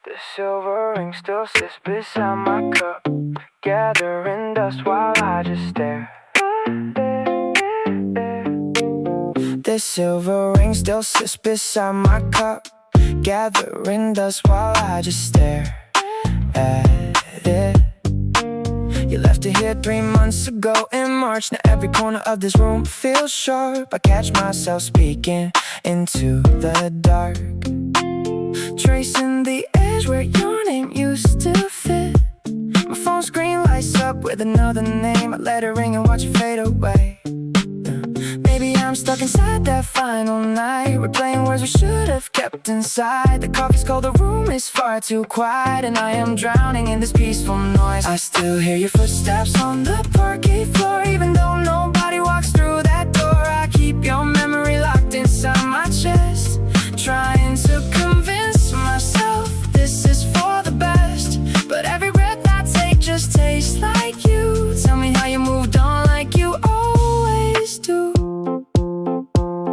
The silver ring still sits beside my cup, gathering dust while I just stare. The silver ring still sits beside my cup, gathering dust while I just stare at it. You left it here 3 months ago in March. Now every corner of this room feels sharp. I catch myself speaking into the dark, tracing the edge where your name used to fit. My phone screen lights up with another name. I let it ring and watch it fade away. Maybe I'm stuck inside that final night, replaying words we should have kept inside. The coffee's cold, the room is far too quiet, and I am drowning in this peaceful noise. I still hear your footsteps on the parquet floor, even though nobody walks through that door. I keep your memory locked inside my chest, trying to convince myself this is for the best. But every breath I take just tastes like you. Tell me how you moved on like you always do.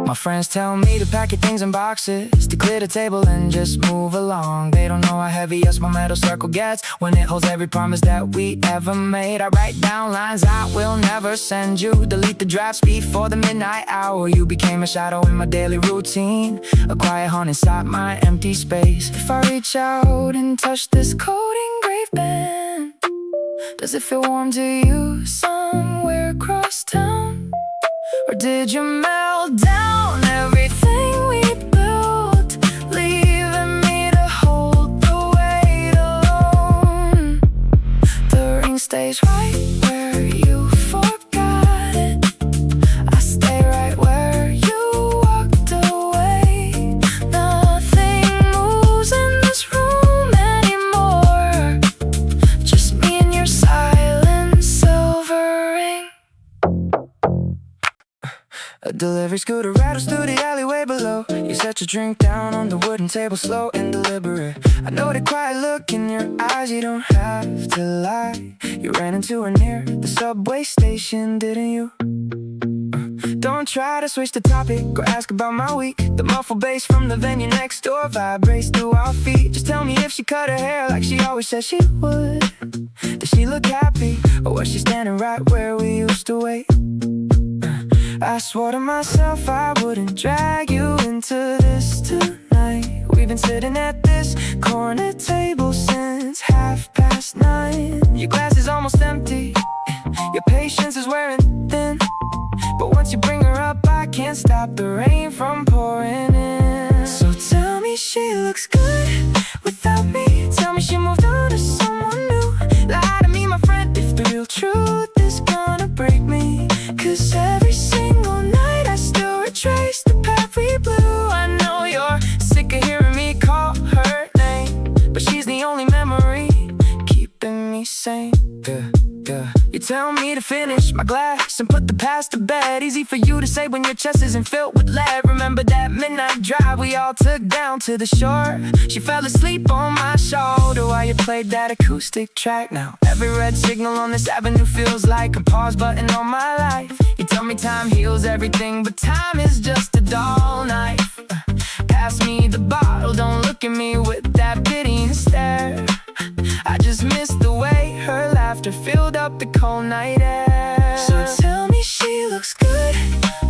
My friends tell me to pack your things in boxes, to clear the table and just move along. They don't know how heavy us my metal circle gets when it holds every promise that we ever made. I write down lines I will never send you, delete the drafts before the midnight hour. You became a shadow in my daily routine, a quiet haunt inside my empty space. If I reach out and touch this cold engraved band, does it feel warm to you somewhere across town? Or did you melt down everything we built, leaving me to hold the weight alone? The ring stays right where you forgot it. I stay right where you walked away. Nothing moves in this room anymore, just me and your silent silver ring. A delivery scooter rattles through the alleyway below. You set your drink down on the wooden table, slow and deliberate. I know the quiet look in your eyes, you don't have to lie. You ran into her near the subway station, didn't you? Don't try to switch the topic or ask about my week. The muffled bass from the venue next door vibrates through our feet. Just tell me if she cut her hair like she always said she would. Does she look happy, or was she standing right where we used to wait? I swore to myself I wouldn't drag you into this tonight. We've been sitting at this corner table since 9:30. Your glass is almost empty, your patience is wearing thin. But once you bring her up, I can't stop the rain from pouring in. So tell me she looks good without me. Tell me she moved on to someone new. Lie to me, my friend, if the real truth is gonna break me. 'Cause every single night I still retrace the path we blew. I know you're sick of hearing me call her name, but she's the only memory keeping me sane. You tell me to finish my glass and put the past to bed. Easy for you to say when your chest isn't filled with lead. Remember that midnight drive we all took down to the shore? She fell asleep on my shoulder while you played that acoustic track. Now every red signal on this avenue feels like a pause button on my life. You tell me time heals everything, but time is just a dull knife. Pass me the bottle, don't look at me with that pitying stare. I just miss the way her laughter filled up the cold night air. So tell me she looks good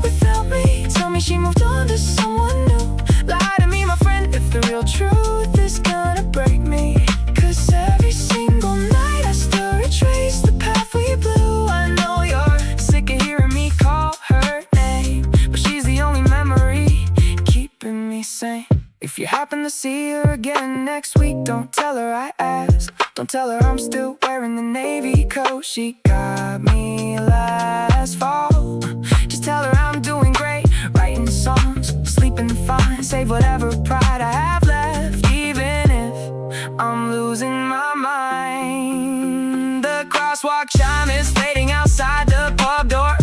without me. Tell me she moved on to someone new. Lie to me, my friend, if the real truth is gonna break me. 'Cause every single night I still retrace the path we blew. I know you're sick of hearing me call her name, but she's the only memory keeping me sane. If you happen to see her again next week, don't tell her I asked. Don't tell her I'm still wearing the navy coat she got me last fall. Just tell her I'm doing great, writing songs, sleeping fine. Save whatever pride I have left, even if I'm losing my mind. The crosswalk chime is fading outside the pub door.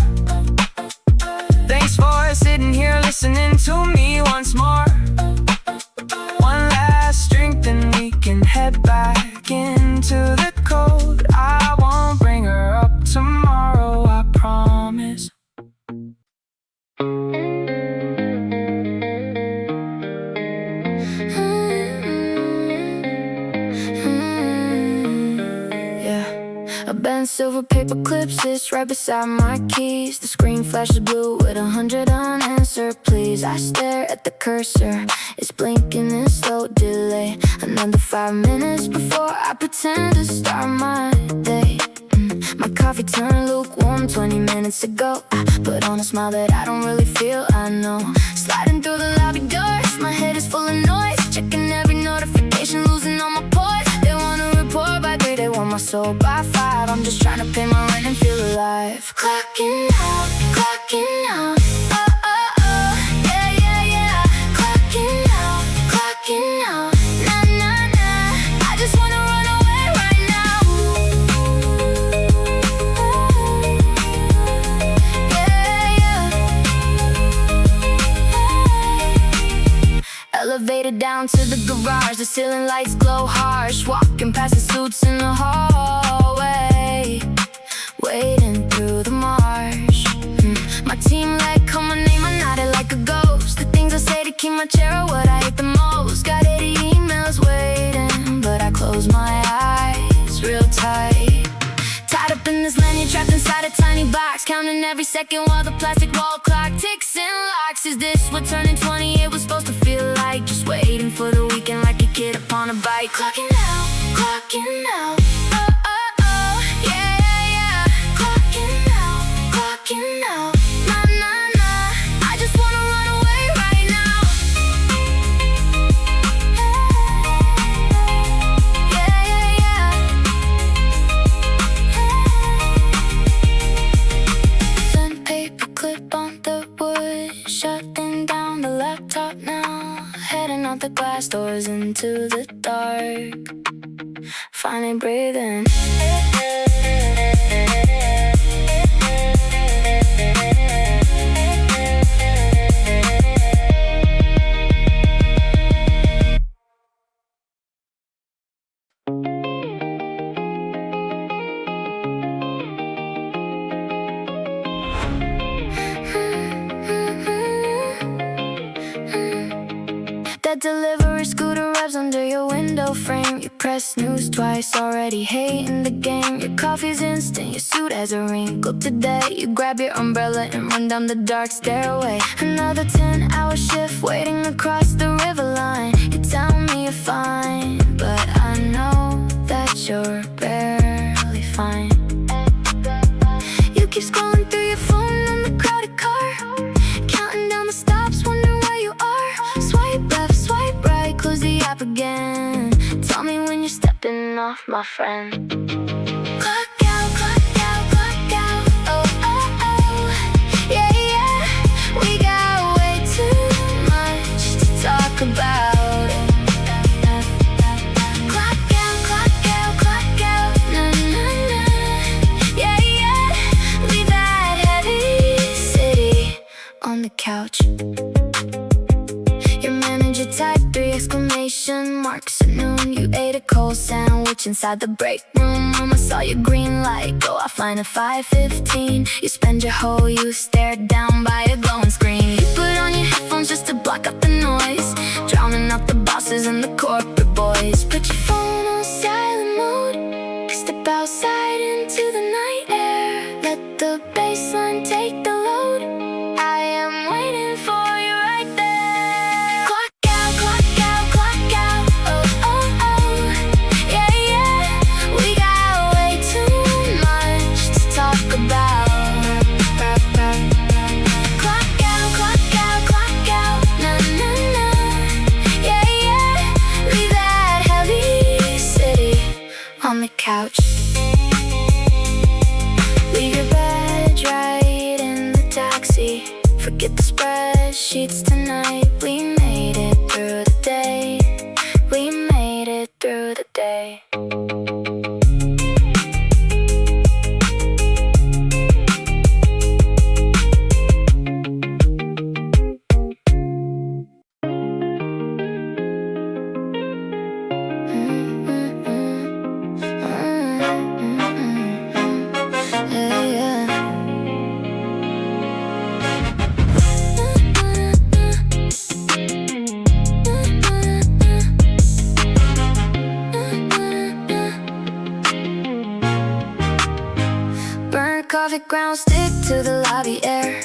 Thanks for sitting here listening to me once more. One last drink, then we can head back into the cold. I won't bring her up tomorrow, I promise. bent silver paper clips sits right beside my keys. The screen flashes blue with 100 unanswered please. I stare at the cursor, it's blinking in slow delay. Another 5 minutes before I pretend to start my day. My coffee turned lukewarm 20 minutes ago. I put on a smile that I don't really feel, I know. Sliding through the lobby doors, my head is full of noise. Checking every notification, losing all my poise. They want a report by 3, they want my soul by 5. I'm just trying to pay my rent and feel alive. Clocking out, clocking out. Oh, oh, oh, yeah, yeah, yeah. Clocking out, clocking out. Nah, nah, nah, I just wanna run away right now. Yeah, yeah. Elevated down to the garage, the ceiling lights glow harsh. Walking past the suits in the hallway, wading through the marsh. My team let call my name, I nodded like a ghost. The things I say to keep my chair are what I hate the most. Got 80 emails waiting, but I close my eyes real tight. Tied up in this lanyard, trapped inside a tiny box, counting every second while the plastic wall clock ticks and locks. Is this what turning 20 it was supposed to feel like? Just waiting for the weekend like a kid upon a bike. Clocking out, clocking out. Oh, oh, oh, yeah, yeah, yeah. Clocking out, clocking out. Nah, nah, nah, I just wanna run away right now. Yeah, yeah, yeah. Pen paper clip on the wood, shutting down the laptop now. Heading out the glass doors into the dark, finally breathing. That delivery scooter revs under your window frame. You press snooze twice, already hating the game. Your coffee's instant, your suit has a wrinkle today. You grab your umbrella and run down the dark stairway. Another 10-hour shift waiting across the river line. You tell me you're fine, but I know that you're barely fine. You keep scrolling through your phone on the crowded car, counting down the stops, wondering where you are. Swipe left, swipe right, close the app again. Tell me when you're stepping off, my friend. Clock out, clock out, clock out. Oh, oh, oh, yeah, yeah. We got way too much to talk about. Clock out, clock out, clock out. Nah, nah, nah, yeah, yeah. Leave that heavy city on the couch. Your manager typed 3 exclamation marks at noon. You ate a cold sandwich inside the break room. Mama saw your green light go offline at 5:15. You spend your whole youth stared down by a glowing screen. You put on your headphones just to block out the noise, drowning out the bosses and the corporate boys. Put your phone on silent mode, step outside into the night air. Let the bassline take the load. I am waiting for you right there. Clock out, clock out, clock out. Oh, oh, oh, yeah, yeah. We got way too much to talk about. Clock out, clock out, clock out. Nah, nah, nah, yeah, yeah. Leave that heavy city on the couch. Leave your badge right in the taxi. Forget the spreadsheets tonight. We made it through the day. We made it through the day. Yeah, yeah. perfect ground, stick to the lobby air.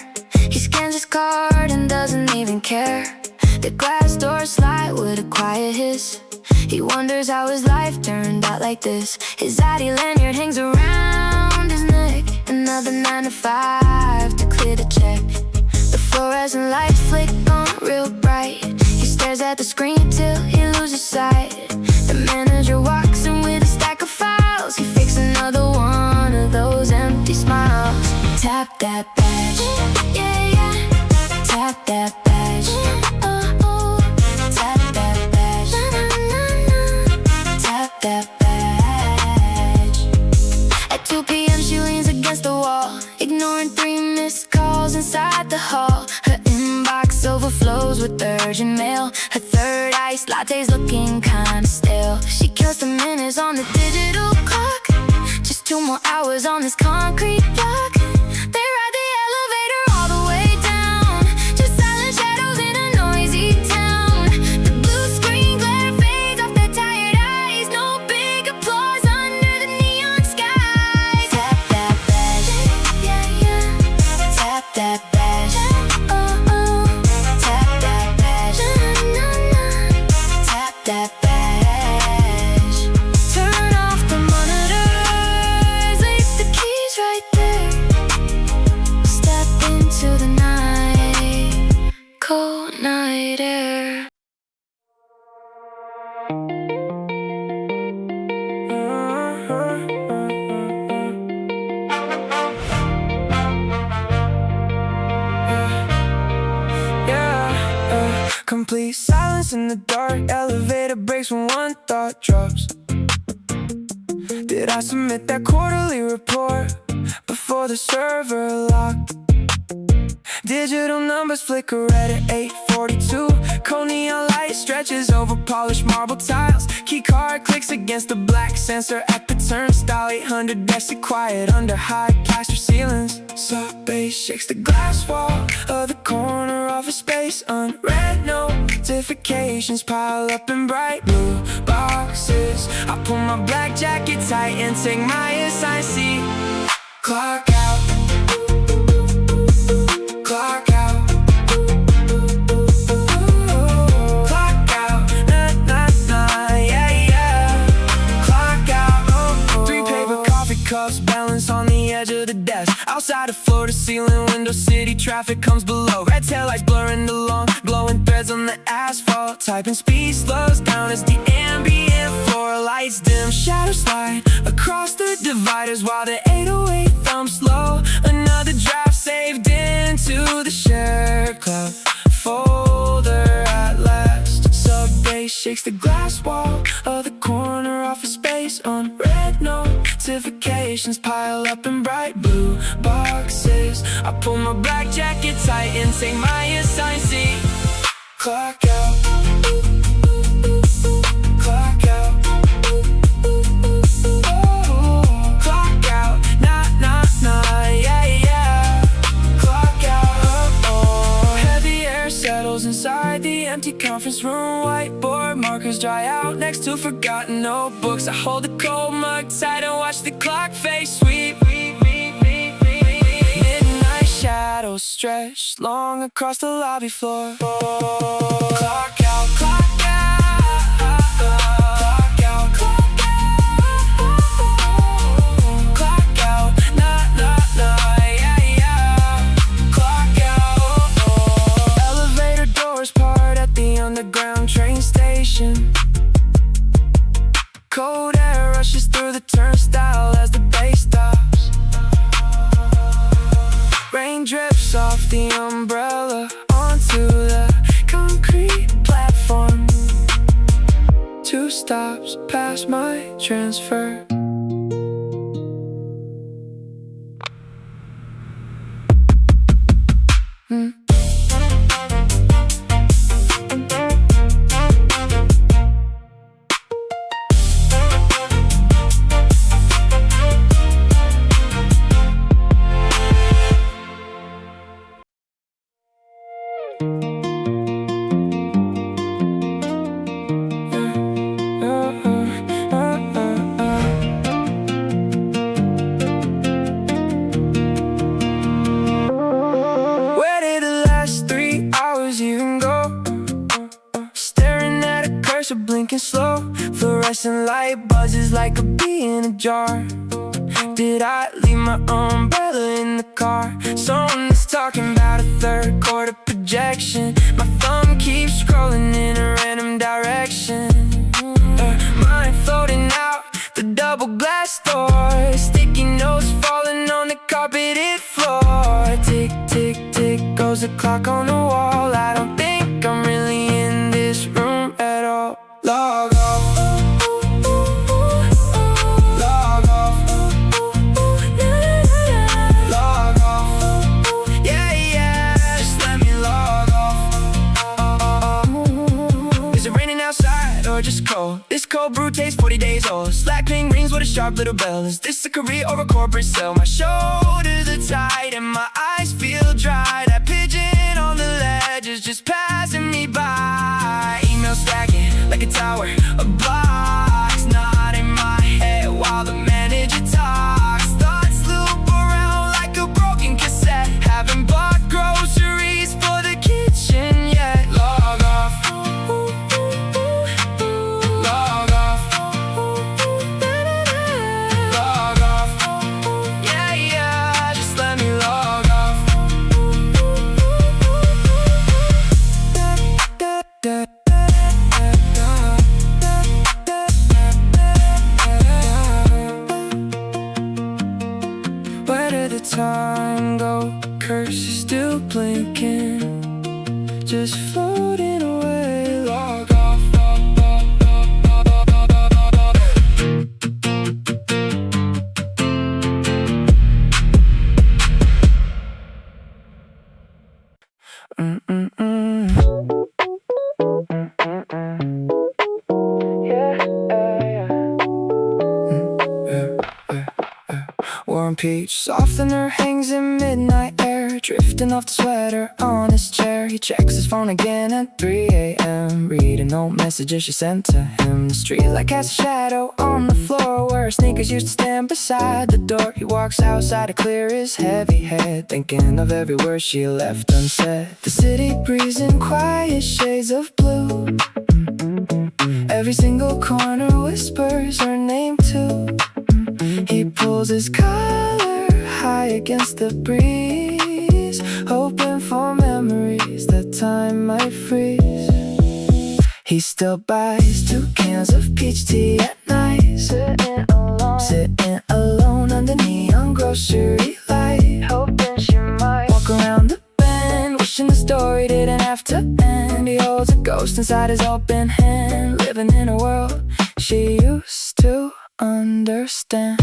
He scans his card and doesn't even care. The glass doors slide with a quiet hiss. He wonders how his life turned out like this. His ID lanyard hangs around his neck. Another 9 to 5 to clear the check. The fluorescent lights flick on real bright. He stares at the screen till he loses sight. The manager walks in with a stack of files. He fakes another one of those empty smiles. Tap that badge, yeah, yeah. Tap that badge, oh, oh. Tap that badge, na, na, na. Tap that badge. At 2 p.m. she leans against the wall, ignoring 3 missed calls inside the hall. Her inbox overflows with urgent mail. Her third iced latte's looking kinda stale. She kills the minutes on the digital clock. Just 2 more hours on this concrete block. They ride the elevator all the way down. Just silent shadows in a noisy town. The blue screen glare fades off their tired eyes. No big applause under the neon sky. Tap that badge, yeah, yeah. Tap that badge, oh, oh. Tap that badge, na, na, na. Tap that badge. Turn off the monitors, leave the keys right there. Step into the night, cold night air. Complete silence in the dark. Elevator breaks when one thought drops. Did I submit that quarterly report before the server locked? Digital numbers flicker red at 8:42. Cold neon light stretches over polished marble tiles. Key card clicks against the black sensor at the turnstile. 800 desks sit quiet under high plaster ceilings. Soft bass shakes the glass wall of the corner office space. Unread notifications pile up in bright blue boxes. I pull my black jacket tight and take my assigned seat. Clock out, clock out, clock out, nah, nah, nah, yeah, yeah. Clock out, oh, oh. 3 paper coffee cups balance on the edge of the desk. Outside, of floor to ceiling window, city traffic comes below. Red taillights blurring the long, glowing threads on the asphalt. Typing speed slows down as the ambient floor lights dim. Shadows slide across the dividers while the 808 thumps low. Another draft saved into the shared cloud folder at last. Sub bass shakes the glass wall of the corner office space. Unread notifications pile up in bright blue boxes. I pull my black jacket tight and take my assigned seat. Clock out, clock out, oh, clock out, nah, nah, nah, yeah, yeah. Clock out, oh, oh. Heavy air settles inside the empty conference room. Whiteboard markers dry out next to forgotten notebooks. I hold the cold mug tight and watch the clock face sweep. Midnight shadows stretch long across the lobby floor. Clock out, clock out, clock out, clock out, clock out, nah, nah, nah, yeah, yeah. Clock out, oh, oh. Elevator doors part at the underground train station. Cold air rushes through the turnstile as the bass stops. Rain drips off the umbrella onto the concrete platform. 2 stops past my transfer. slow. Fluorescent light buzzes like a bee in a jar. Did I leave my umbrella in the car? Someone's talking about a third quarter projection. My thumb keeps scrolling in a random direction. Mind floating out the double glass door. Sticky notes falling on the carpeted floor. Tick, tick, tick goes the clock on the wall. I don't think I'm really in this room at all. Log off. Log off. Log off. Yeah, yeah, just let me log off. Is it raining outside or just cold? This cold brew tastes 40 days old. Slack ping rings with a sharp little bell. Is this a career or a corporate cell? My shoulders are tight and my eyes feel dry. That pigeon on the ledge is just passing me by. Email stacking like a tower, a box not in my head while the manager talks. Thoughts loop around like a broken cassette. Haven't bought groceries for the kitchen yet. Log off. Log off. Log off. Yeah, yeah, just let me log off. Where did the time go? Curse is still blinking, just floating away. Log off. Warm peach softener hangs in midnight air, drifting off the sweater on his chair. He checks his phone again at 3 a.m. Reading old messages she sent to him. The streetlight casts a shadow on the floor where her sneakers used to stand beside the door. He walks outside to clear his heavy head, thinking of every word she left unsaid. The city breeze in quiet shades of blue. Every single corner whispers her name too. He pulls his collar high against the breeze, hoping for memories that time might freeze. He still buys 2 cans of peach tea at night, sitting alone under neon grocery light, hoping she might walk around the bend, wishing the story didn't have to end. He holds a ghost inside his open hand, living in a world she used to understand.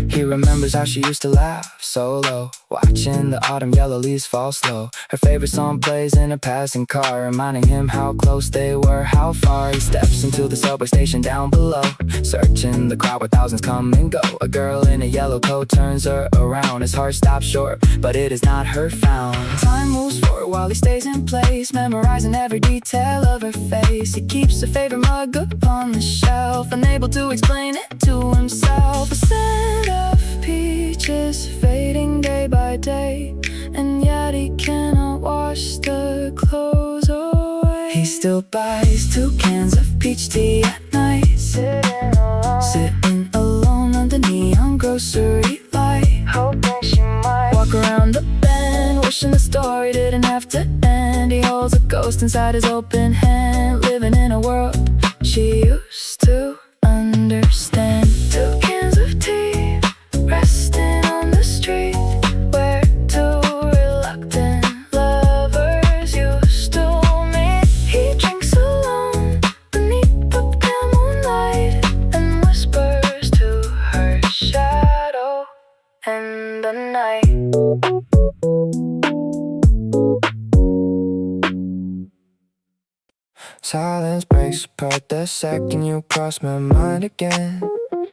He remembers how she used to laugh solo, watching the autumn yellow leaves fall slow. Her favorite song plays in a passing car, reminding him how close they were, how far. He steps into the subway station down below, searching the crowd where thousands come and go. A girl in a yellow coat turns her around. His heart stops short, but it is not her found. Time moves forward while he stays in place, memorizing every detail of her face. He keeps her favorite mug up on the shelf, unable to explain it to himself. A scent of peaches fading day by day, and yet he cannot wash the clothes away. He still buys 2 cans of peach tea at night, sitting alone under neon grocery light, hoping she might walk around the bend, wishing the story didn't have to end. He holds a ghost inside his open hand, living in a world she used to understand. 2 cans of tea resting on the street where 2 reluctant lovers used to meet. He drinks alone beneath the pale moonlight and whispers to her shadow in the night. Silence breaks apart the second you cross my mind again.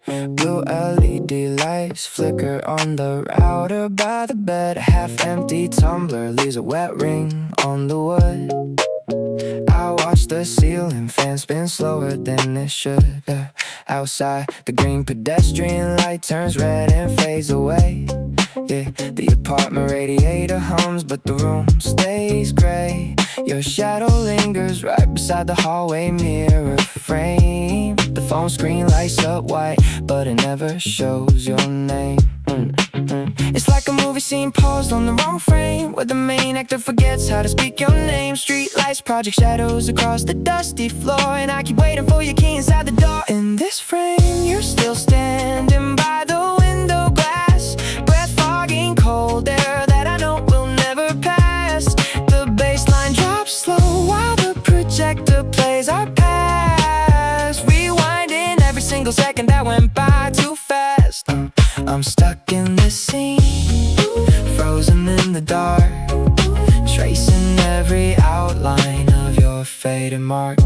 Blue LED lights flicker on the router by the bed. A half-empty tumbler leaves a wet ring on the wood. I watch the ceiling fan spin slower than it should. Outside, the green pedestrian light turns red and fades away. Yeah, the apartment radiator hums, but the room stays gray. Your shadow lingers right beside the hallway mirror frame. The phone screen lights up white, but it never shows your name. It's like a movie scene paused on the wrong frame, where the main actor forgets how to speak your name. Street lights project shadows across the dusty floor, and I keep waiting for your key inside the door. In this frame, you're still standing by the window glass, breath fogging cold air that I know will never pass. The baseline drops slow while the projector plays our past, rewinding every single second that went by too fast. I'm stuck in this scene, frozen in the dark, tracing every outline of your faded mark.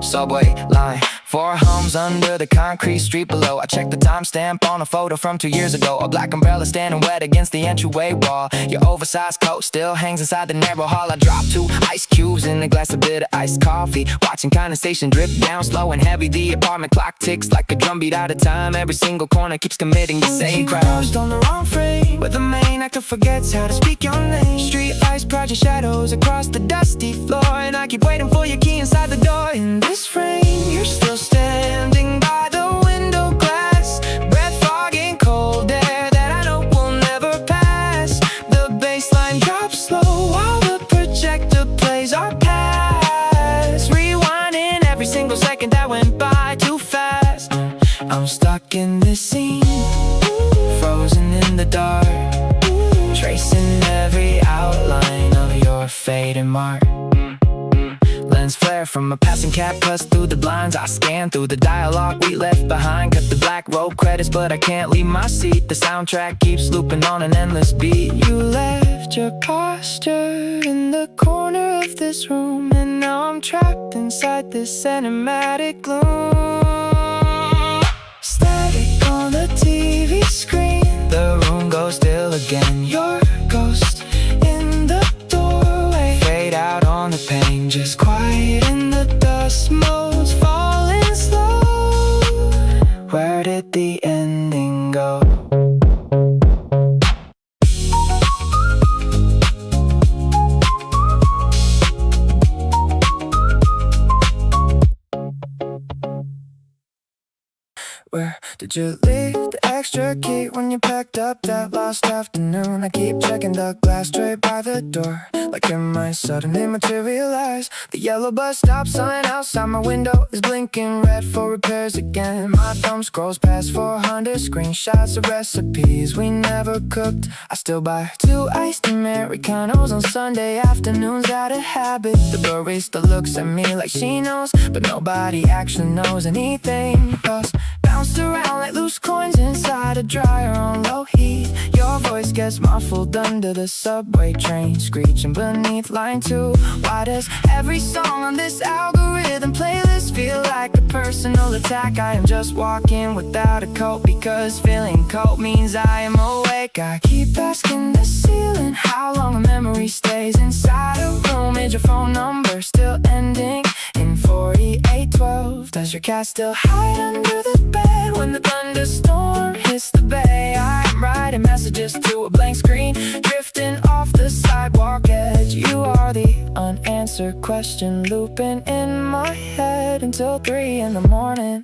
Subway line, 4 homes under the concrete street below. I checked the timestamp on a photo from 2 years ago. A black umbrella standing wet against the entryway wall. Your oversized coat still hangs inside the narrow hall. I dropped 2 ice cubes in a glass of bitter iced coffee, watching condensation drip down slow and heavy. The apartment clock ticks like a drumbeat out of time. Every single corner keeps committing the same crowd. On the wrong frame, where the main actor forgets how to speak your name. Street lights project shadows across the dusty floor, and I keep waiting for your key inside the door. In this frame, you're still standing by the window glass, breath fogging cold air that I know will never pass. The baseline drops slow while the projector plays our past, rewinding every single second that went by too fast. I'm stuck in this scene, frozen in the dark, tracing every outline of your faded mark. Lens flare from a passing cab cuts through the blinds. I scan through the dialogue we left behind. Cut the black robe credits, but I can't leave my seat. The soundtrack keeps looping on an endless beat. You left your posture in the corner of this room, and now I'm trapped inside this cinematic gloom. Static on the TV screen, the room goes still again. Your ghost in the doorway, fade out on the pane, just quiet in the dust. Modes falling slow. Where did the ending go? Where did you leave the extra key when you packed up that last afternoon? I keep checking the glass tray by the door, like it might suddenly materialize. The yellow bus stop sign outside my window is blinking red for repairs again. My thumb scrolls past 400 screenshots of recipes we never cooked. I still buy 2 iced Americanos on Sunday afternoons out of habit. The barista looks at me like she knows, but nobody actually knows anything. Thoughts bounced around like loose coins inside a dryer on low heat. Your voice gets muffled under the subway train, screeching beneath line 2. Why does every song on this algorithm playlist feel like a personal attack? I am just walking without a coat, because feeling cold means I am awake. I keep asking the ceiling how long a memory stays inside a room. Is your phone number still ending in 4812? Does your cat still hide under the bed when the thunderstorm hits the bay? I'm writing messages to a blank screen, drifting off the sidewalk edge. You are the unanswered question looping in my head until 3 in the morning.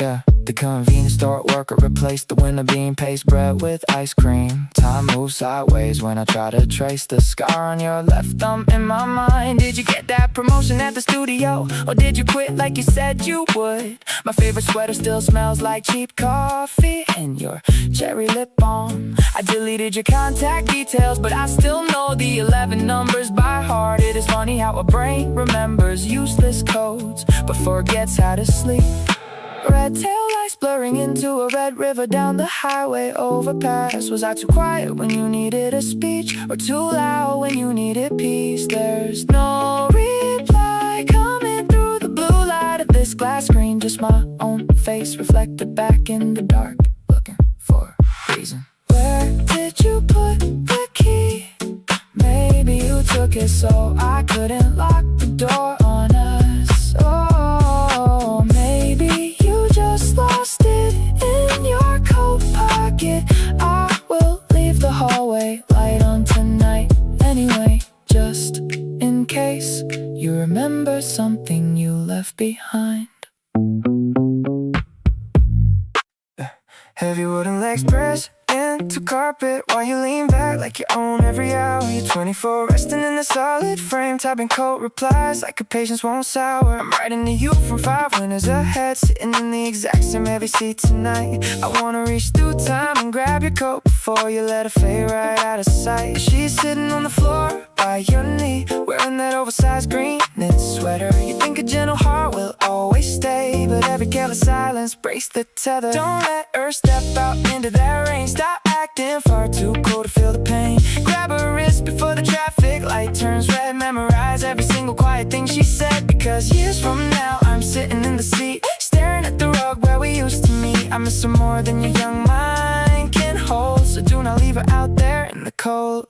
Yeah, the convenience store worker replaced the winter bean paste bread with ice cream. Time moves sideways when I try to trace the scar on your left thumb in my mind. Did you get that promotion at the studio, or did you quit like you said you would? My favorite sweater still smells like cheap coffee and your cherry lip balm. I deleted your contact details, but I still know the 11 numbers by heart. It is funny how a brain remembers useless codes but forgets how to sleep. Red tail lights blurring into a red river down the highway overpass. Was I too quiet when you needed a speech, or too loud when you needed peace? There's no reply coming through the blue light of this glass screen, just my own face reflected back in the dark, looking for a reason. Where did you put the key? Maybe you took it so I couldn't lock the door on us. Oh, maybe you just lost it in your coat pocket. I will leave the hallway light on tonight anyway, just in case. behind. Heavy wooden legs press into carpet while you lean back like you own every hour. You're 24, resting in a solid frame, typing cold replies like your patience won't sour. I'm writing to you from 5 winters ahead, sitting in the exact same heavy seat tonight. I wanna reach through time and grab your coat before you let her fade right out of sight. She's sitting on the floor by your knee, wearing that oversized green knit sweater. You think a gentle heart will always stay, but every careless silence breaks the tether. Don't let her step out into that rain. Stop acting far too cool to feel the pain. Grab her wrist before the traffic light turns red. Memorize every single quiet thing she said, because years from now I'm sitting in the seat, staring at the rug where we used to meet. I miss her more than your young mind can hold, so do not leave her out there in the cold.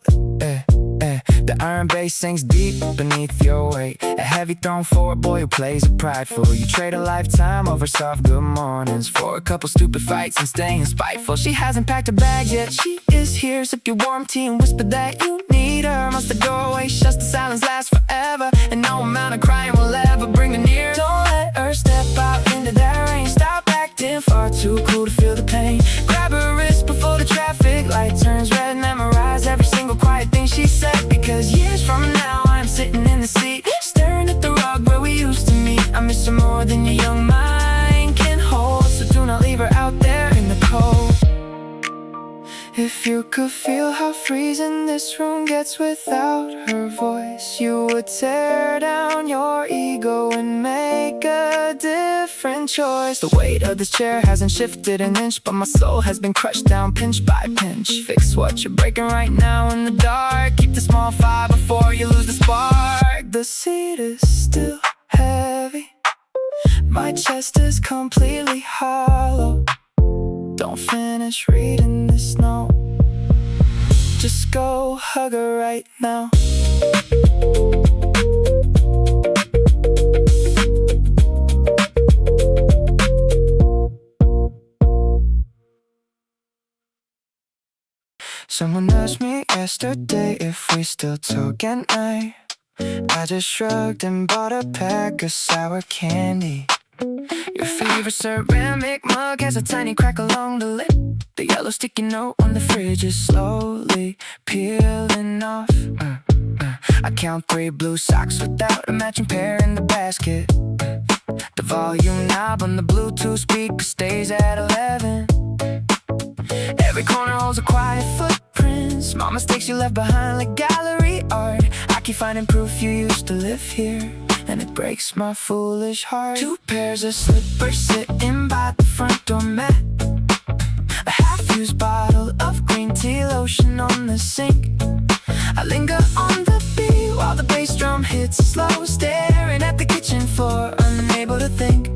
The iron bass sinks deep beneath your weight, a heavy thrown forward boy who plays it prideful. You trade a lifetime over soft good mornings for a couple stupid fights and staying spiteful. She hasn't packed her bags yet, she is here. Sip your warm tea and whisper that you need her. Once the doorway shuts, the silence lasts forever, and no amount of crying will ever bring her near. Don't let her step out into that rain. Stop acting far too cool to feel the pain. Grab her wrist before the traffic light turns red. Memorize every single quiet thing she said, because years from now I'm sitting in the seat, staring at the rug where we used to meet. I miss her more than your young mind can hold, so do not leave her out there in the cold. If you could feel how freezing this room gets without her voice, you would tear down your ego and make a different choice. The weight of this chair hasn't shifted an inch, but my soul has been crushed down pinch by pinch. Fix what you're breaking right now in the dark. Keep the small fire before you lose the spark. The seat is still heavy, my chest is completely hollow. Don't finish reading this note, just go hug her right now. Someone asked me yesterday if we still talk at night. I just shrugged and bought a pack of sour candy. Your favorite ceramic mug has a tiny crack along the lip. The yellow sticky note on the fridge is slowly peeling off. I count 3 blue socks without a matching pair in the basket. The volume knob on the Bluetooth speaker stays at 11. Every corner holds a quiet footprint, small mistakes you left behind like gallery art. I keep finding proof you used to live here, and it breaks my foolish heart. 2 pairs of slippers sitting by the front door mat, a half-used bottle of green tea lotion on the sink. I linger on the beat while the bass drum hits slow, staring at the kitchen floor, unable to think.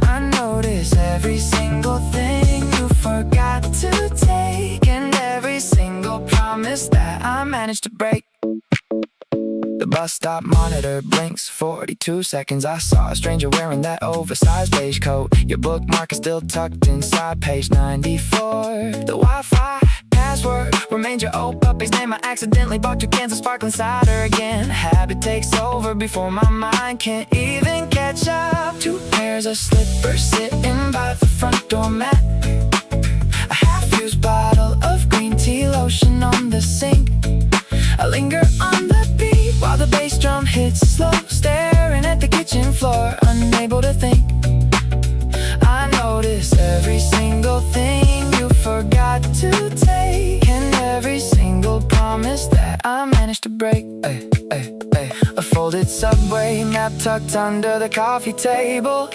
I notice every single thing you forgot to take, and every single promise that I managed to break. The bus stop monitor blinks 42 seconds. I saw a stranger wearing that oversized beige coat. Your bookmark is still tucked inside page 94. The Wi-Fi password remains your old puppy's name. I accidentally bought 2 cans of sparkling cider again. Habit takes over before my mind can't even catch up. 2 pairs of slippers sitting by the front door mat, a half-used bottle of green tea lotion on the sink. I linger on the beat while the bass drum hits slow, staring at the kitchen floor, unable to think. I notice every single thing you forgot to take, and every single promise that I managed to break. A folded subway map tucked under the coffee table,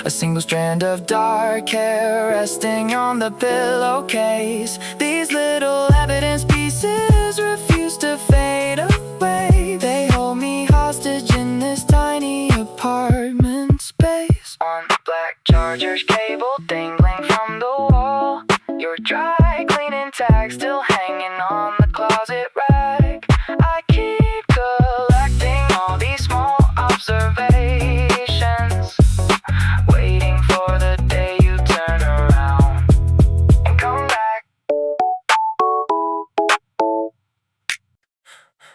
a single strand of dark hair resting on the pillowcase. These little evidence pieces refuse to fade away. They hold me hostage in this tiny apartment space. On the black charger's cable dangling from the wall, your dry cleaning tag still hanging on the closet rack. I keep collecting all these small observations, waiting for the day you turn around and come back.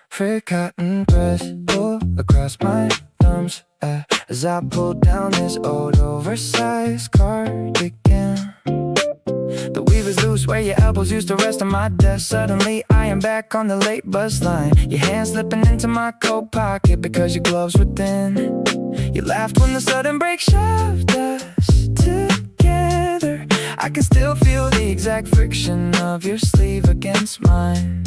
Forgotten breath all across my thumbs as as I pull down this old oversized cardigan. The weave is loose where your elbows used to rest on my desk. Suddenly I am back on the late bus line. Your hand slipping into my coat pocket because your gloves were thin. You laughed when the sudden break shoved us together. I can still feel the exact friction of your sleeve against mine.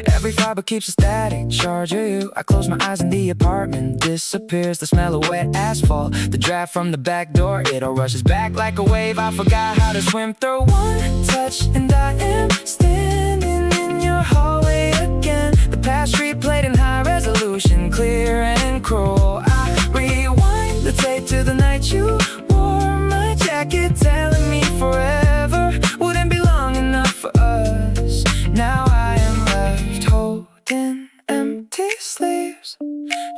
Every fiber keeps a static charge of you. I close my eyes and the apartment disappears. The smell of wet asphalt, the draft from the back door, it all rushes back like a wave. I forgot how to swim through one touch, and I am standing in your hallway again. The past replayed in high resolution, clear and cruel. I rewind the tape to the night you wore my jacket, telling me forever wouldn't be long enough for us. Now I am left holding empty sleeves,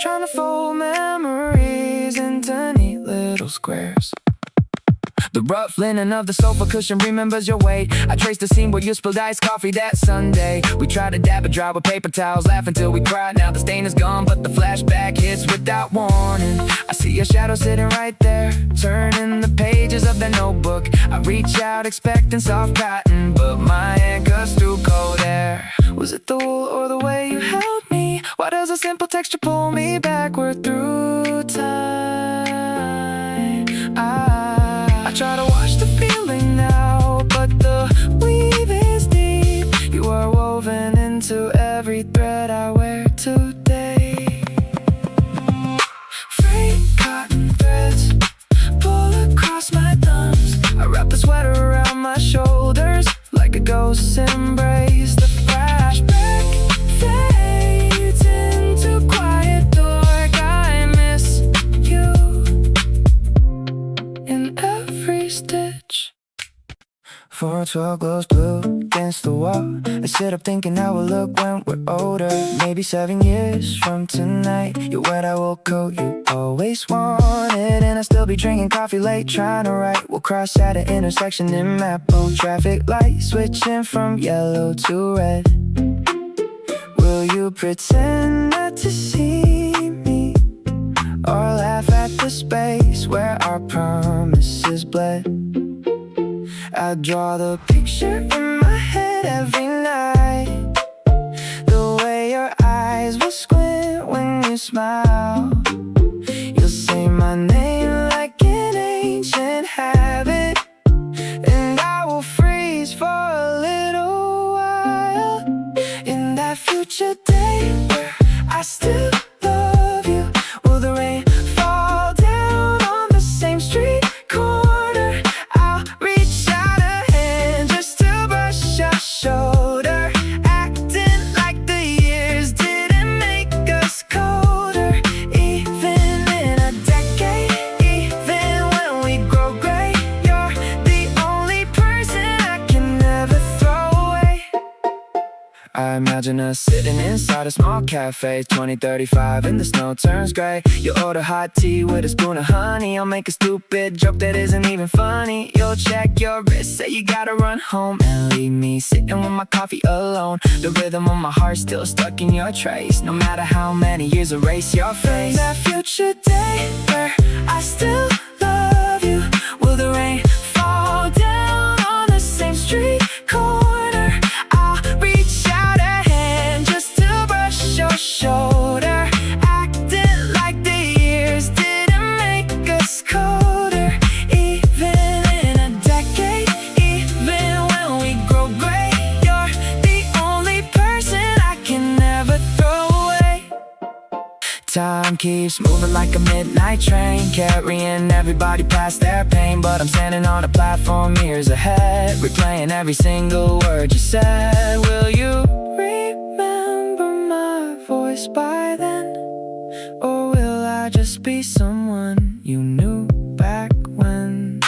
trying to fold memories into neat little squares. The rough linen of the sofa cushion remembers your weight. I trace the scene where you spilled iced coffee that Sunday. We tried to dab it dry with paper towels, laugh until we cried. Now the stain is gone, but the flashback hits without warning. I see your shadow sitting right there, turning the pages of that notebook. I reach out expecting soft cotton, but my hand cuts through cold air. Was it the wool or the way you held me? Why does a simple texture pull me backward through time? I try to wash the feeling now, but the weave is deep. You are woven into every thread I wear today. Frayed cotton threads pull across my thumbs. I wrap the sweater around my shoulders like a ghost's embrace. The flashback fades into quiet dark. I miss you in every stitch. 412 glows blue against the wall. I sit up thinking how we'll look when we're older. Maybe 7 years from tonight. Your wet-I-will coat you always wanted, and I'll still be drinking coffee late trying to write. We'll cross at an intersection in Mapo traffic light, switching from yellow to red. Will you pretend not to see me, or laugh at the space where our promises bled? I draw the picture in my head every night, the way your eyes will squint when you smile. You'll say my name like an ancient habit, and I will freeze for a little while. In that future day where I still love you, will the rain fall down on the same street corner? I'll reach out a hand just to brush your shoulder, acting like the years didn't make us colder. Even in a decade, even when we grow gray, you're the only person I can never throw away. I imagine us sitting inside a small cafe, 2035 and the snow turns gray. You order hot tea with a spoon of honey. I'll make a stupid joke that isn't even funny. You'll check your wrist, say you gotta run home, and leave me sitting with my coffee alone. The rhythm of my heart still stuck in your trace, no matter how many years erase your face. That future day where I still love you, will the rain fall down on the same street corner? I'll reach out a hand just to brush your shoulder, acting like the years didn't make us colder. Even in a decade, even when we grow gray, you're the only person I can never throw away. Time keeps moving like a midnight train, carrying everybody past their pain. But I'm standing on a platform years ahead, replaying every single word you said. Will you remember my voice by then, or will I just be someone you knew back when?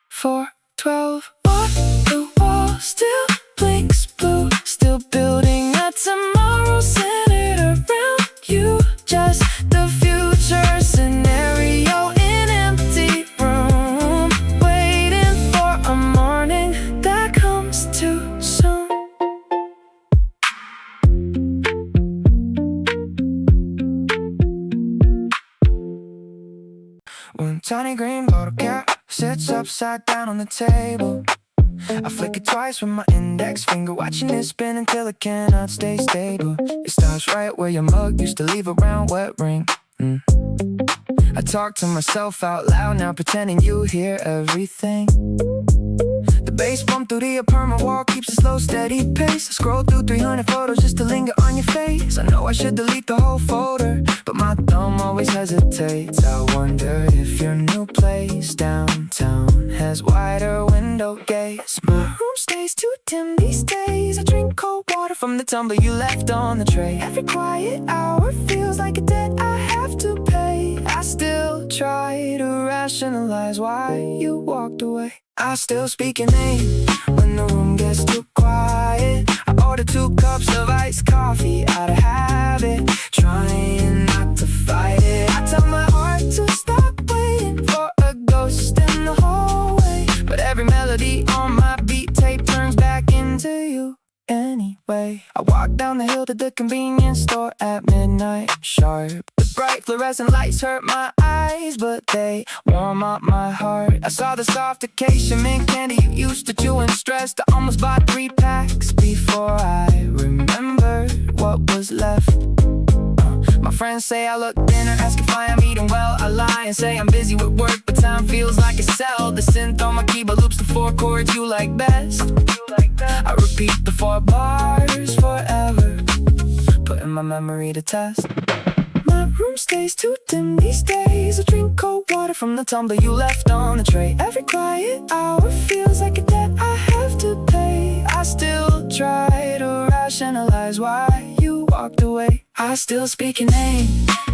412 on the wall still blinks blue, still building a tomorrow centered around you. Just the future scenario in empty room, waiting for a morning that comes too soon. One tiny green bottle cap sits upside down on the table. I flick it twice with my index finger, watching it spin until it cannot stay stable. It stops right where your mug used to leave a round wet ring. I talk to myself out loud now, pretending you hear everything. The bass bump through the apartment wall keeps a slow, steady pace. I scroll through 300 photos just to linger on your face. I know I should delete the whole folder, but my thumb always hesitates. I wonder if your new place downtown has wider window gates. My room stays too dim these days. I drink cold water from the tumbler you left on the tray. Every quiet hour feels like a debt I have to pay. I still try to rationalize why you walked away. I still speak your name when the room gets too quiet. I order 2 cups of iced coffee out of habit, trying not to fight it. I tell my heart to stop waiting for a ghost in the hallway, but every melody on my beat tape turns back into you anyway. I walk down the hill to the convenience store at midnight sharp. The bright fluorescent lights hurt my eyes, but they warm up my heart. I saw the soft acacia mint candy you used to chew and stressed. I almost bought 3 packs before I remembered what was left. My friends say I look thinner, ask if I am eating well. I lie and say I'm busy with work, but time feels like a cell. The synth on my keyboard loops the 4 chords you like best. I repeat the 4 bars forever, putting my memory to test. My room stays too dim these days. I drink cold water from the tumbler you left on the tray. Every quiet hour feels like a debt I have to pay. I still try to rationalize why you walked away. I still speak your name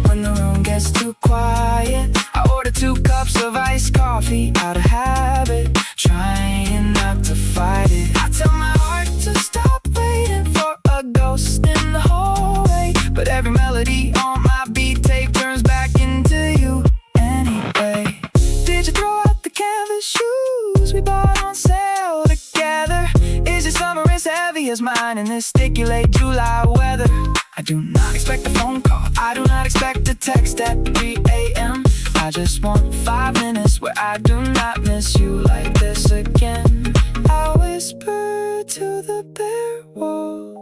when the room gets too quiet. I order 2 cups of iced coffee out of habit, trying not to fight it. I tell my heart to stop waiting for a ghost in the hallway, but every melody on my beat tape turns back into you anyway. Did you throw out the canvas shoes we bought on sale together? Is your summer as heavy as mine in this sticky late July weather? I do not expect a phone call, I do not expect a text at 3 a.m. I just want 5 minutes where I do not miss you like this again. I whisper to the bare wall,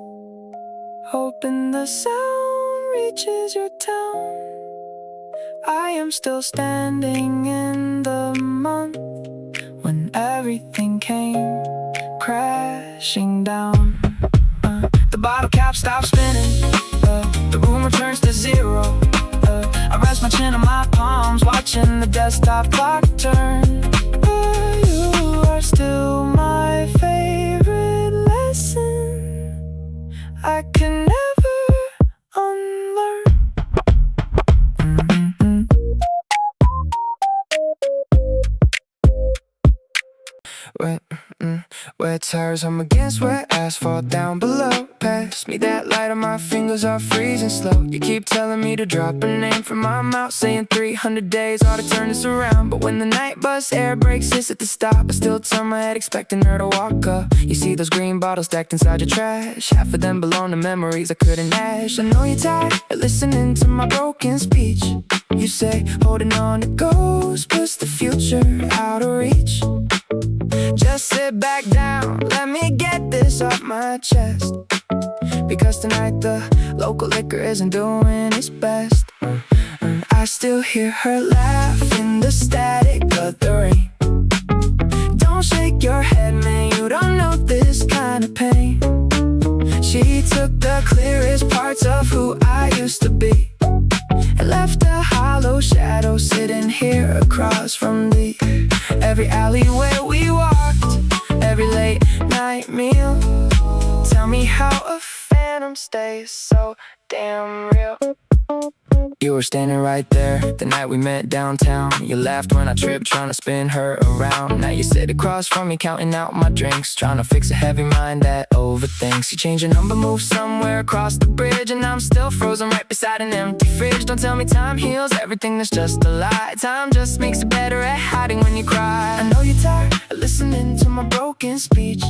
hoping the sound reaches your town. I am still standing in the month when everything came crashing down. The bottle cap stops spinning, the room returns to 0. I rest my chin on my palms, watching the desktop clock turn. You are still my favorite lesson I can never unlearn. Wet tires hum against wet asphalt down below. Pass me that lighter, my fingers are freezing slow. You keep telling me to drop a name from my mouth, saying 300 days ought to turn this around. But when the night bus air brakes hiss at the stop, I still turn my head expecting her to walk up. You see those green bottles stacked inside your trash, half of them belong to memories I couldn't hash. I know you're tired of listening to my broken speech. You say holding on to ghosts puts the future out of reach. Just sit back down, let me get this off my chest, because tonight the local liquor isn't doing its best. I still hear her laugh in the static of the rain. Don't shake your head, man, you don't know this kind of pain. She took the clearest parts of who I used to be and left a hollow shadow sitting here across from thee. Every alleyway we walked, every late night meal. Tell me how a phantom stays so damn real. You were standing right there the night we met downtown. You laughed when I tripped trying to spin her around. Now you sit across from me counting out my drinks, trying to fix a heavy mind that overthinks. You change your number, move somewhere across the bridge, and I'm still frozen right beside an empty fridge. Don't tell me time heals everything, that's just a lie. Time just makes it better at hiding when you cry. I know you're tired of listening to my broken speech.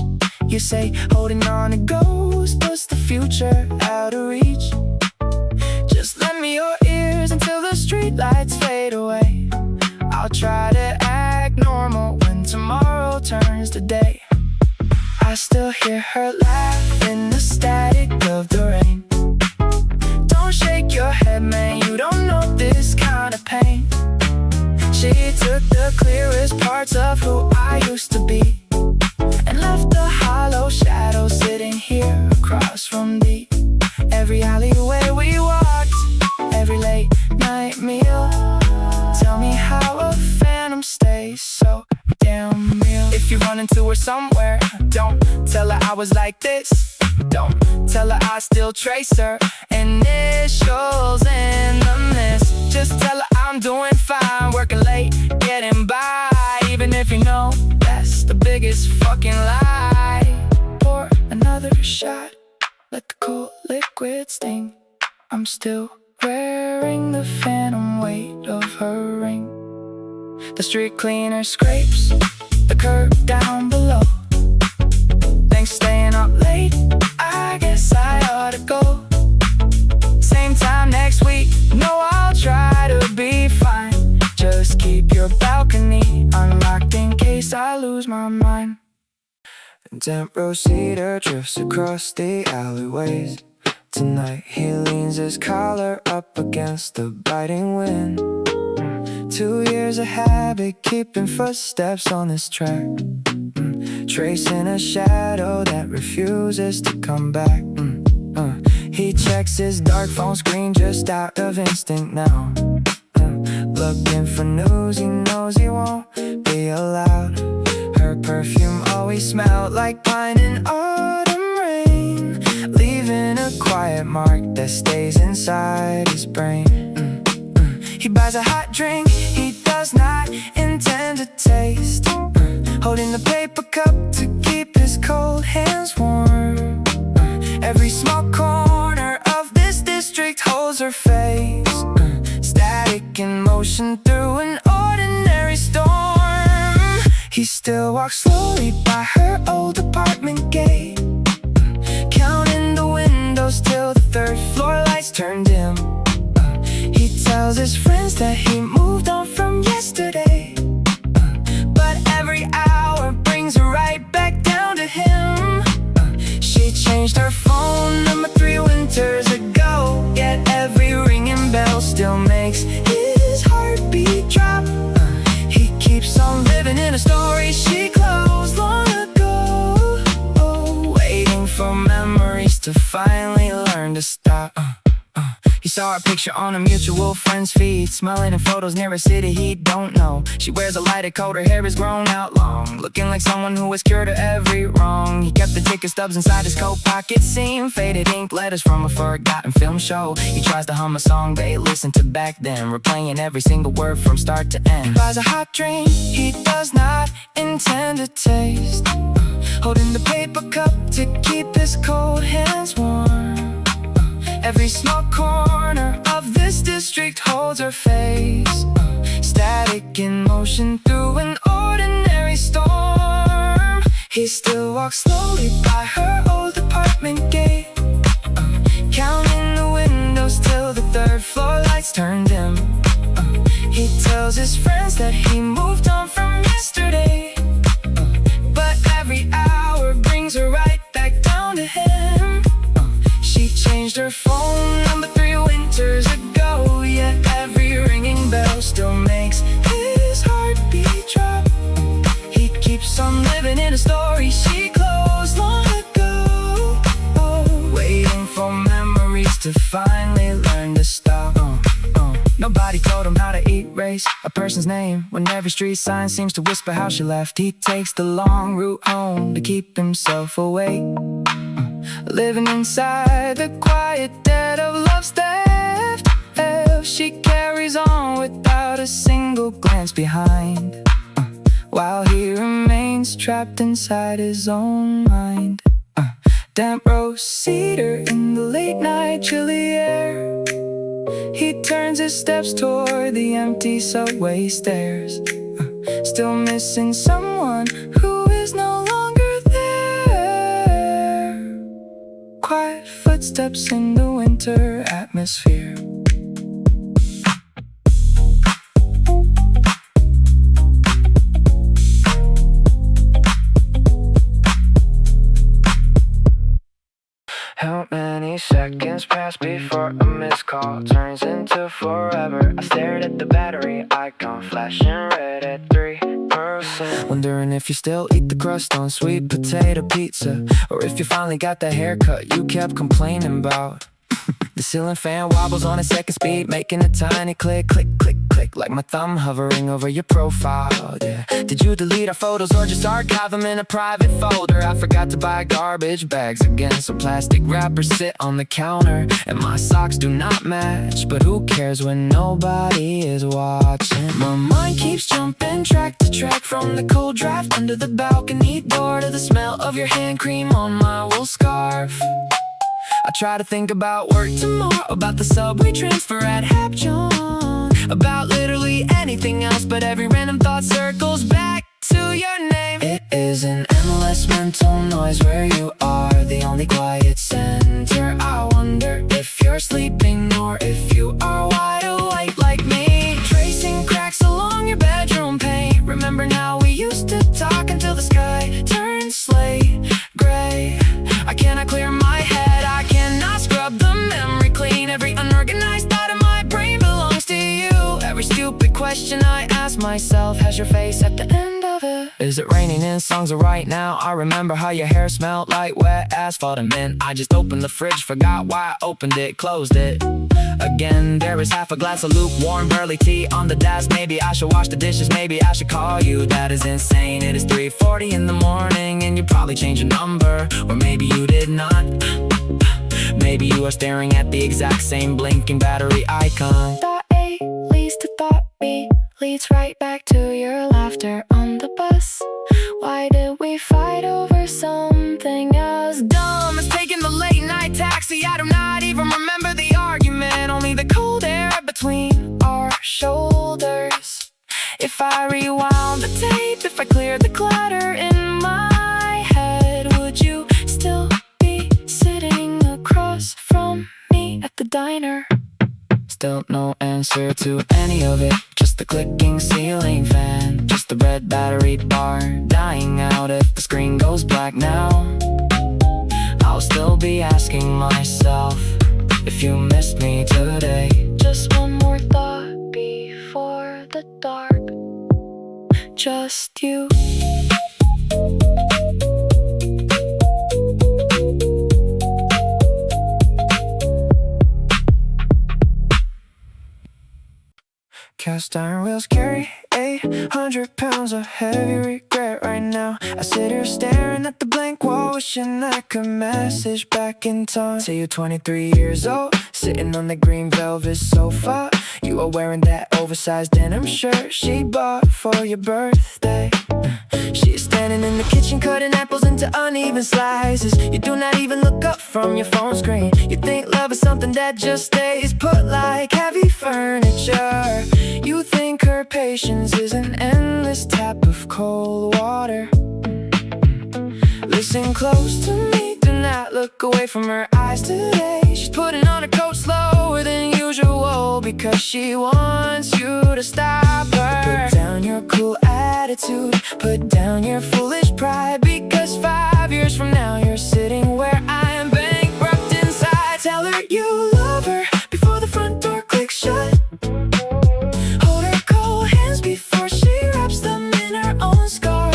You say holding on to ghosts puts the future out of reach. Just lend me your ears until the streetlights fade away. I'll try to act normal when tomorrow turns to day. I still hear her laugh in the static of the rain. Don't shake your head, man, you don't know this kind of pain. She took the clearest parts of who I used to be and left the hollow shadow sitting here across from thee. Every alleyway we walked, every late night meal. Tell me how a phantom stays so damn real. If you run into her somewhere, don't tell her I was like this. Don't tell her I still trace her initials in the mist. Just tell her I'm doing fine, working late, getting by. Even if you know that's the biggest fucking lie. Pour another shot, let the cool liquid sting. I'm still wearing the phantom weight of her ring. The street cleaner scrapes the curb down below. Thanks staying up late, I guess I ought to go. Same time next week, no, I'll try to be fine. Just keep your balcony unlocked in case I lose my mind. Damp rose cedar drifts across the alleyways. Tonight he leans his collar up against the biting wind. 2 years of habit, keeping footsteps on this track, tracing a shadow that refuses to come back. He checks his dark phone screen just out of instinct now, looking for news he knows he won't be allowed. Her perfume always smelled like pine and autumn rain, leaving a quiet mark that stays inside his brain. He buys a hot drink he does not intend to taste, holding the paper cup to keep his cold hands warm. Every small corner of this district holds her face, static in motion through an ordinary storm. He still walks slowly by her old apartment gate, counting the windows till the third floor lights turn dim. He tells his friends that he moved on from yesterday, but every hour brings her right back down to him. She changed her phone number 3 winters ago, yet every ringing bell still makes his heartbeat drop. He keeps on living in a story she closed long ago, waiting for memories to finally learn to stop. He saw a picture on a mutual friend's feed, smiling in photos near a city he don't know. She wears a lighted coat, her hair is grown out long, looking like someone who has cured her every wrong. He kept the ticket stubs inside his coat pocket seam, faded ink letters from a forgotten film show. He tries to hum a song they listened to back then, replaying every single word from start to end. He buys a hot drink he does not intend to taste, holding the paper cup to keep his cold hands warm. Every small corner of this district holds her face, static in motion through an ordinary storm. He still walks slowly by her old apartment gate, counting the windows till the third floor lights turn dim. He tells his friends that he moved on from yesterday, but every hour brings her right back down to him. She changed her phone number 3 winters ago, yet every ringing bell still makes his heartbeat drop. He keeps on living in a story she closed long ago, waiting for memories to finally learn to stop. Nobody told him how to erase a person's name when every street sign seems to whisper how she left. He takes the long route home to keep himself awake, living inside the quiet dead of love's theft. She carries on without a single glance behind, while he remains trapped inside his own mind. Damp rose cedar in the late night chilly air. He turns his steps toward the empty subway stairs, still missing someone who is no longer there. Quiet footsteps in the winter atmosphere. flashing red at 3%. Wondering if you still eat the crust on sweet potato pizza, or if you finally got that haircut you kept complaining about. The ceiling fan wobbles on a second speed, making a tiny click, click, click, click, like my thumb hovering over your profile, yeah. Did you delete our photos or just archive them in a private folder? I forgot to buy garbage bags again, so plastic wrappers sit on the counter, and my socks do not match, but who cares when nobody is watching? My mind keeps jumping track to track, from the cold draft under the balcony door to the smell of your hand cream on my wool scarf. I try to think about work tomorrow, about the subway transfer at Hap John, about literally anything else, but every random thought circles back to your name. It is an endless mental noise where you are the only quiet center. I wonder if you're sleeping or if you are wide awake like me, tracing cracks along your bedroom paint. Remember now we used to talk until the sky turned slate gray. I cannot clear my head, I cannot scrub the memory clean. Every unorganized thought in my brain belongs to you. Every stupid question I ask myself has your face at the end of it. Is it raining in songs or right now? I remember how your hair smelled like wet asphalt, and then I just opened the fridge, forgot why I opened it, closed it. Again, there is half a glass of lukewarm burly tea on the desk. Maybe I should wash the dishes, maybe I should call you. That is insane, it is 3:40 in the morning, and you probably changed your number, or maybe you did not. Maybe you are staring at the exact same blinking battery icon. Thought A leads to thought B, leads right back to your laughter on the bus. Why did we fight over something as dumb as taking the late night taxi? I do not even remember the argument, only the cold air between our shoulders. If I rewound the tape, if I cleared the clutter in my head, would you still be sitting across from me at the diner? Still no answer to any of it, just the clicking ceiling fan, just the red battery bar dying out. If the screen goes black now, I'll still be asking myself if you missed me today. Just one more thought before the dark, just you. Cast iron wheels carry 800 pounds of heavy regret right now. I sit here staring at the blank wall, wishing I could message back in time. Say you're 23 years old, sitting on the green velvet sofa. You are wearing that oversized denim shirt she bought for your birthday. She's standing in the kitchen cutting apples into uneven slices. You do not even look up from your phone screen. You think love is something that just stays put like heavy furniture. You think her patience is an endless tap of cold water. Listen close to me, do not look away from her eyes today. She's putting on her coat slower than usual because she wants you to stop her. Put down your cool attitude, put down your foolish pride, because 5 years from now you're sitting where I am, bankrupt inside. Tell her you love her before the front door clicks shut. Hold her cold hands before she wraps them in her own scarf.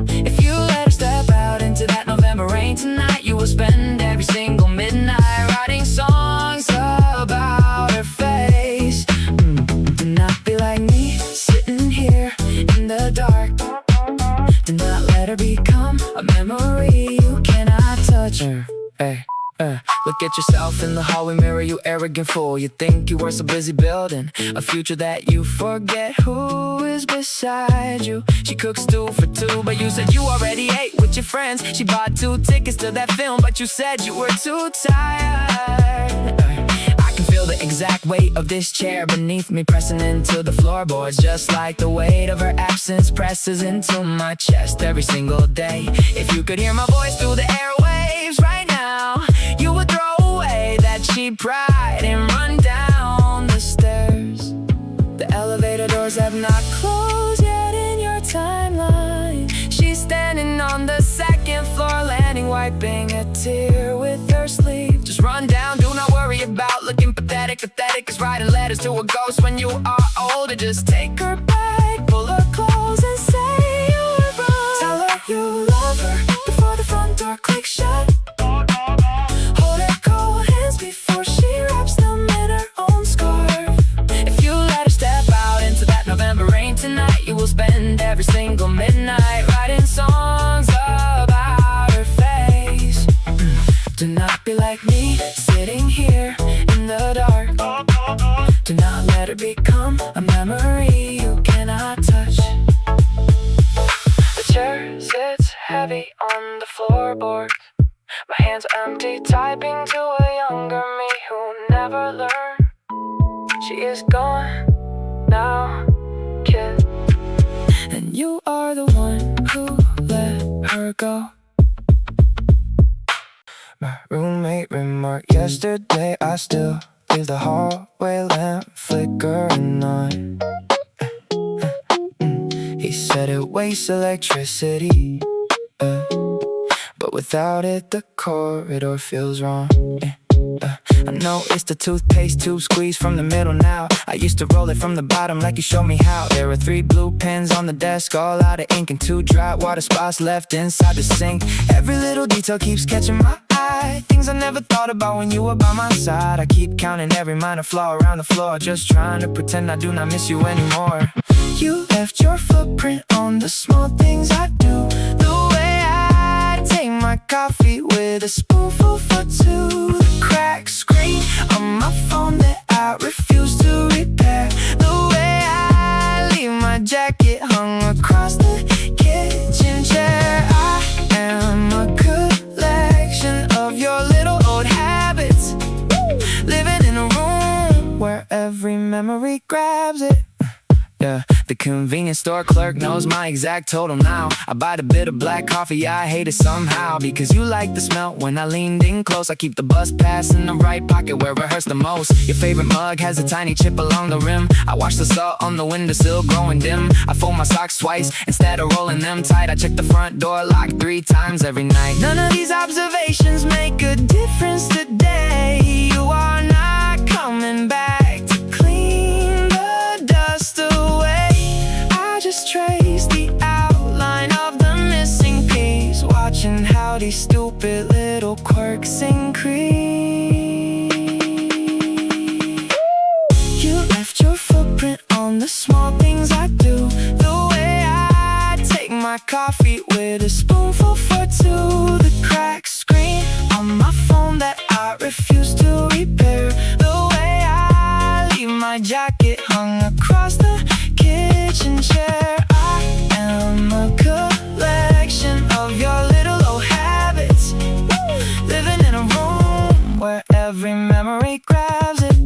If you let her step out into that November rain tonight, you will spend every single midnight writing songs about her face. Do not be like me, sitting here in the dark. Do not let her become a memory you cannot touch. Look at yourself in the hallway mirror, you arrogant fool. You think you were so busy building a future that you forget who is beside you. She cooks stew for two, but you said you already ate with your friends. She bought 2 tickets to that film, but you said you were too tired. I can feel the exact weight of this chair beneath me pressing into the floorboards, just like the weight of her absence presses into my chest every single day. If you could hear my voice through the airwaves right now, you would throw away that cheap pride and run down the stairs. The elevator doors have not closed yet in your timeline. She's standing on the 2nd floor landing, wiping a tear with her sleeve. Just run down, do not worry about looking pathetic. Pathetic is writing letters to a ghost when you are older. Just take her back spend every single midnight writing songs about her face. Do not be like me, sitting here in the dark. Do not let her become a memory you cannot touch. The chair sits heavy on the floorboard. My hands are empty, typing to a younger me who never learned. She is gone now, kid, and you are the one who let her go. My roommate remarked yesterday I still leave the hallway lamp flickering on. He said it wastes electricity, but without it the corridor feels wrong. I know it's the toothpaste tube squeezed from the middle now. I used to roll it from the bottom like you showed me how. There are 3 blue pens on the desk, all out of ink, and 2 dry water spots left inside the sink. Every little detail keeps catching my eye, things I never thought about when you were by my side. I keep counting every minor flaw around the floor, just trying to pretend I do not miss you anymore. You left your footprint on the small things I do. The way I take my coffee with a spoonful for 2. The cracked screen on my phone that I refuse to repair. The way I leave my jacket hung across the kitchen chair. I am a collection of your little old habits, living in a room where every memory grabs it. Yeah, the convenience store clerk knows my exact total now. I buy the bit of black coffee, I hate it somehow. Because you like the smell when I leaned in close. I keep the bus pass in the right pocket where it hurts the most. Your favorite mug has a tiny chip along the rim. I watch the salt on the windowsill growing dim. I fold my socks twice instead of rolling them tight. I check the front door lock 3 times every night. None of these observations make a difference today. You are not coming back to clean the dust away. I just trace the outline of the missing piece, watching how these stupid little quirks increase. You left your footprint on the small things I do. The way I take my coffee with a spoonful for 2. The cracked screen on my phone that I refuse to repair. The way I leave my jacket hung across the kitchen chair. I am a collection of your little old habits, living in a room where every memory grabs it.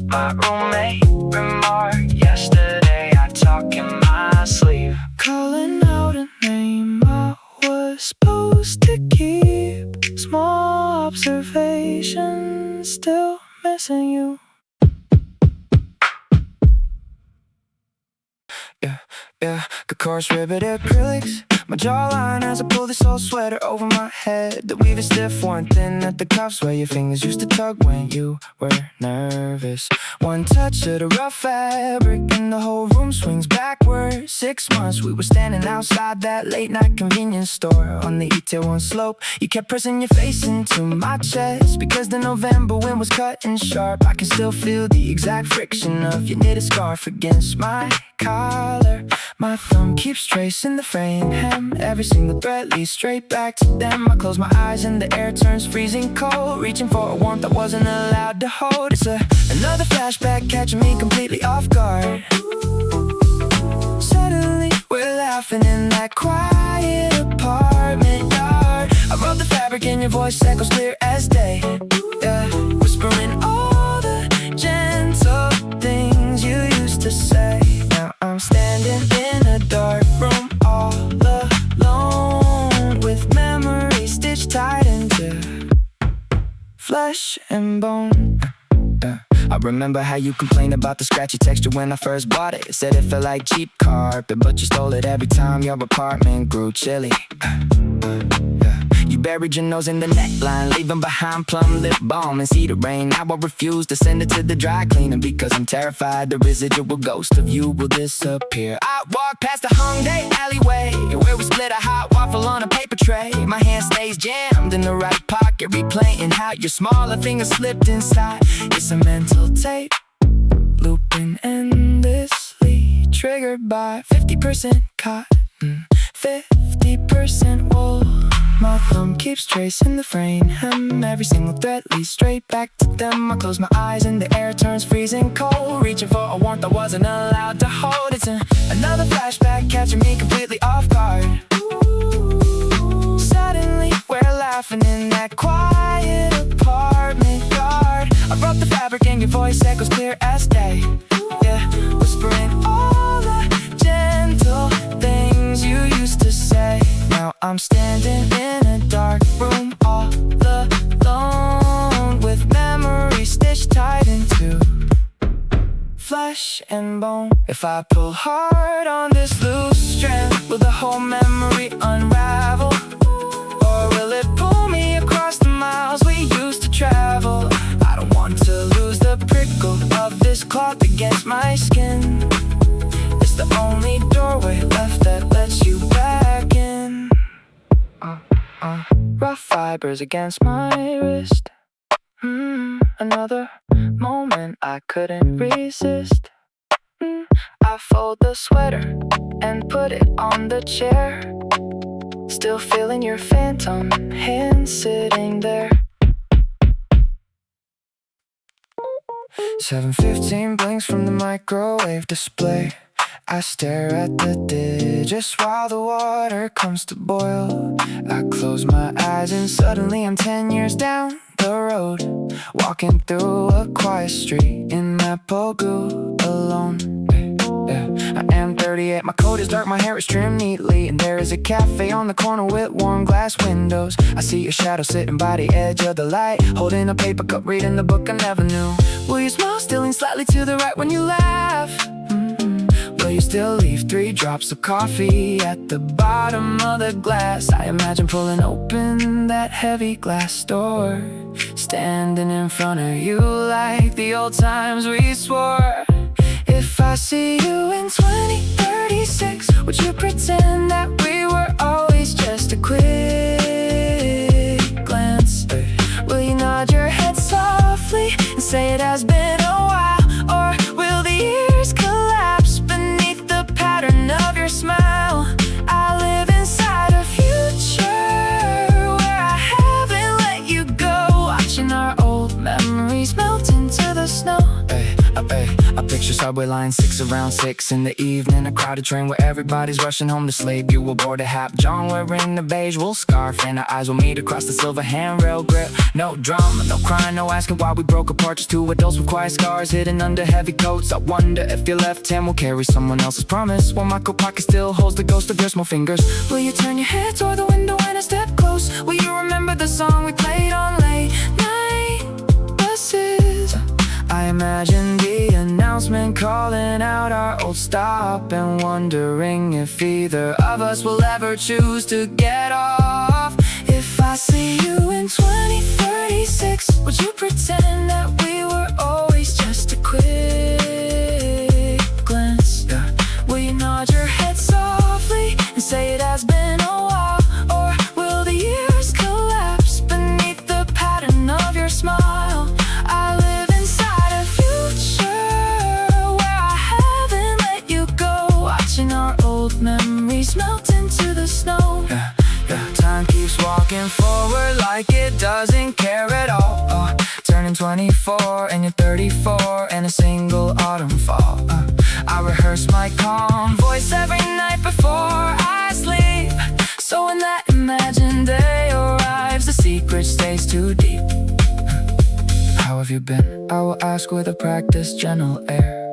My roommate remarked yesterday I talk in my sleep, calling out a name I was supposed to keep. Small observations, still missing you. Yeah, the coarse riveted acrylics, my jawline as I pull this old sweater over my head. The weave is stiff, worn thin at the cuffs where your fingers used to tug when you were nervous. One touch of the rough fabric and the whole room swings backward. 6 months we were standing outside that late night convenience store on the E-Tail slope. You kept pressing your face into my chest because the November wind was cutting sharp. I can still feel the exact friction of your knitted scarf against my collar. My thumb keeps tracing the frame hem. Every single thread leads straight back to them. I close my eyes and the air turns freezing cold, reaching for a warmth I wasn't allowed to hold. It's another flashback catching me completely off guard. Suddenly we're laughing in that quiet apartment yard. I rub the fabric and your voice echoes clear as day, yeah, whispering all the gentle things you used to say. Now I'm standing in a dark room all alone, with memories stitched tight into flesh and bone. I remember how you complained about the scratchy texture when I first bought it. Said it felt like cheap carpet, but you stole it every time your apartment grew chilly. You buried your nose in the neckline, leaving behind plum lip balm and cedar rain. Now I refuse to send it to the dry cleaner because I'm terrified the residual ghost of you will disappear. I walk past the Hongdae alleyway where we split a hot waffle on a paper tray. My hand stays jammed in the right pocket, replaying how your smaller finger slipped inside. It's a mental tape, inspired by 50% cotton, 50% wool. My thumb keeps tracing the frame, every single thread leads straight back to them. I close my eyes and the air turns freezing cold, reaching for a warmth I wasn't allowed to hold. It's another flashback catching me completely off guard. Suddenly we're laughing in that quiet apartment yard. I brought the fabric and your voice echoes clear as day. Yeah, whispering all the gentle things you used to say. Now I'm standing in a dark room all alone, with memories stitched tight into flesh and bone. If I pull hard on this loose strand, will the whole memory unravel? Or will it pull me across the miles we used to travel? I don't want to lose the prickle of this cloth against my skin. It's the only doorway left that lets you back in. Rough fibers against my wrist. Another moment I couldn't resist. I fold the sweater and put it on the chair, still feeling your phantom hand sitting there. 7:15 blinks from the microwave display. I stare at the digits while the water comes to boil. I close my eyes and suddenly I'm 10 years down the road, walking through a quiet street in Mapogu alone. Yeah. I am 38, my coat is dark, my hair is trimmed neatly, and there is a cafe on the corner with warm glass windows. I see your shadow sitting by the edge of the light, holding a paper cup, reading the book I never knew. Will you smile, still lean slightly to the right when you laugh? Will you still leave 3 drops of coffee at the bottom of the glass? I imagine pulling open that heavy glass door, standing in front of you like the old times we swore. If I see you in 2036, would you pretend that we were always just a quick glance? Will you nod your head softly and say it has been a while? Or will the years collapse beneath the pattern of your smile? I live inside a future where I haven't let you go, watching our old memories melt into the snow. I picture subway line 6 around 6 in the evening, a crowded train where everybody's rushing home to sleep. You will board a Hap John wearing the beige wool scarf, and our eyes will meet across the silver handrail grip. No drama, no crying, no asking why we broke apart, just 2 adults with quiet scars hidden under heavy coats. I wonder if your left hand will carry someone else's promise, while my coat pocket still holds the ghost of your small fingers. Will you turn your head toward the window when I step close? Will you remember the song we played on late night buses? I imagine the announcement calling out our old stop, and wondering if either of us will ever choose to get off. If I see you in 2036, would you pretend that we were always just a quick glance? Yeah. Will you nod your head softly and say it has been a while? Or will the years collapse beneath the pattern of your smile? I live inside a future where I haven't let you go, watching our old memories melt into the snow. Yeah. Time keeps walking forward like it doesn't care at all. Turning 24 and you're 34 in a single autumn fall. I rehearse my calm voice every night before I sleep, so when that imagined day arrives, the secret stays too deep. How have you been? I will ask with a practiced gentle air,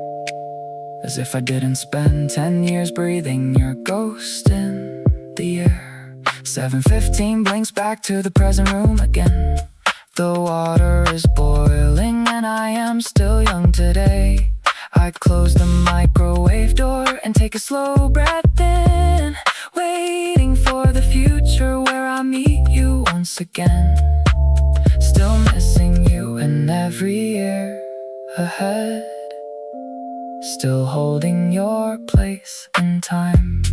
as if I didn't spend 10 years breathing your ghost in the air. 7:15 blinks back to the present room again. The water is boiling and I am still young today. I close the microwave door and take a slow breath in, waiting for the future where I meet you once again. Still missing you in every year ahead, still holding your place in time.